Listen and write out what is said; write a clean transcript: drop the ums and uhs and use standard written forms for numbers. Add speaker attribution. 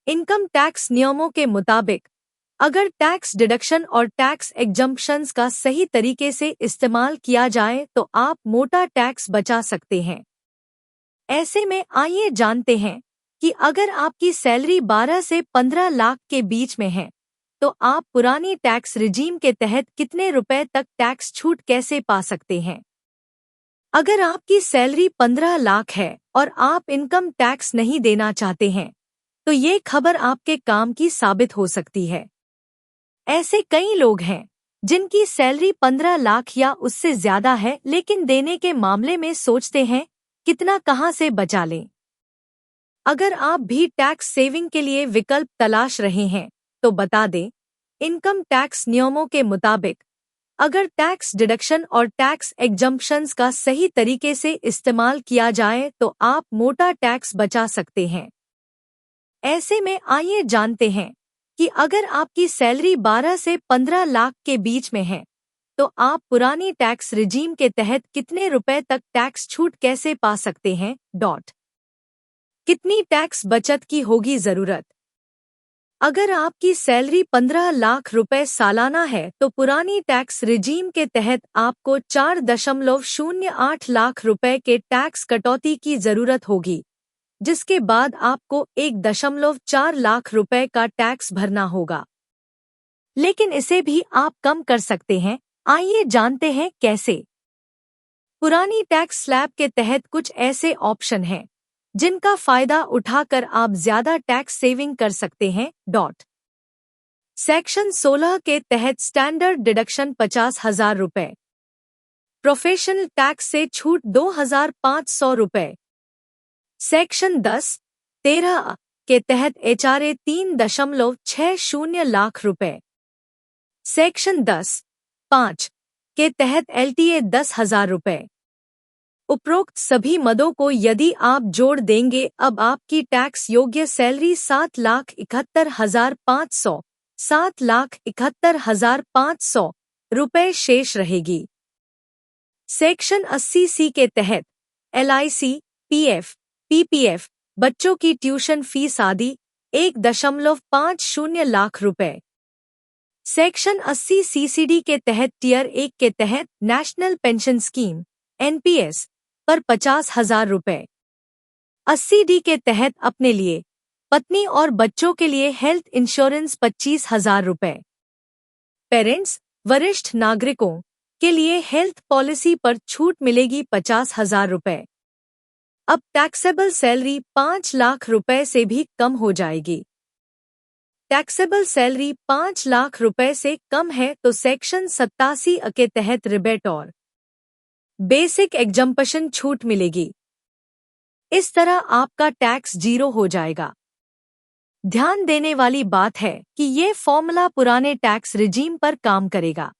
Speaker 1: Income tax नियमों के मुताबिक अगर टैक्स डिडक्शन और टैक्स एग्जम्पशंस का सही तरीके से इस्तेमाल किया जाए तो आप मोटा टैक्स बचा सकते हैं। ऐसे में आइए जानते हैं कि अगर आपकी सैलरी 12 से 15 लाख के बीच में है तो आप पुरानी टैक्स रिजीम के तहत कितने रुपए तक टैक्स छूट कैसे पा सकते हैं। अगर आपकी सैलरी 15 लाख है और आप इनकम टैक्स नहीं देना चाहते हैं तो ये खबर आपके काम की साबित हो सकती है। ऐसे कई लोग हैं जिनकी सैलरी 15 लाख या उससे ज्यादा है लेकिन देने के मामले में सोचते हैं कितना कहां से बचा लें। अगर आप भी टैक्स सेविंग के लिए विकल्प तलाश रहे हैं तो बता दें, इनकम टैक्स नियमों के मुताबिक अगर टैक्स डिडक्शन और टैक्स एग्जम्पशंस का सही तरीके से इस्तेमाल किया जाए तो आप मोटा टैक्स बचा सकते हैं। ऐसे में आइए जानते हैं कि अगर आपकी सैलरी 12 से 15 लाख के बीच में है तो आप पुरानी टैक्स रिजीम के तहत कितने रुपए तक टैक्स छूट कैसे पा सकते हैं। कितनी टैक्स बचत की होगी जरूरत। अगर आपकी सैलरी 15 लाख रुपए सालाना है तो पुरानी टैक्स रिजीम के तहत आपको 4.08 लाख रुपए के टैक्स कटौती की जरूरत होगी, जिसके बाद आपको 1.4 लाख रुपए का टैक्स भरना होगा। लेकिन इसे भी आप कम कर सकते हैं। आइए जानते हैं कैसे। पुरानी टैक्स स्लैब के तहत कुछ ऐसे ऑप्शन हैं जिनका फायदा उठाकर आप ज्यादा टैक्स सेविंग कर सकते हैं। सेक्शन 16 के तहत स्टैंडर्ड डिडक्शन 50,000 रुपए, प्रोफेशनल टैक्स से छूट 2,500 रुपए। सेक्शन 10(13) के तहत HRA 3.60 लाख रुपए। सेक्शन 10(5) के तहत LTA 10,000 रुपए। उपरोक्त सभी मदों को यदि आप जोड़ देंगे अब आपकी टैक्स योग्य सैलरी 7,71,500 रुपए शेष रहेगी। सेक्शन 80C के तहत LIC, PF, PPF, बच्चों की ट्यूशन फीस आदि 1.50 लाख रुपए। सेक्शन 80 CCD के तहत टियर 1 के तहत नेशनल पेंशन स्कीम NPS पर 50,000 रुपए। 80D के तहत अपने लिए, पत्नी और बच्चों के लिए हेल्थ इंश्योरेंस 25,000 रुपए। पेरेंट्स, वरिष्ठ नागरिकों के लिए हेल्थ पॉलिसी पर छूट मिलेगी 50,000 रुपए। अब टैक्सेबल सैलरी 5 लाख रुपए से भी कम हो जाएगी। टैक्सेबल सैलरी 5 लाख रुपए से कम है तो सेक्शन 87A के तहत रिबेट और बेसिक एग्जम्पशन छूट मिलेगी। इस तरह आपका टैक्स 0 हो जाएगा। ध्यान देने वाली बात है कि ये फॉर्मूला पुराने टैक्स रिजीम पर काम करेगा।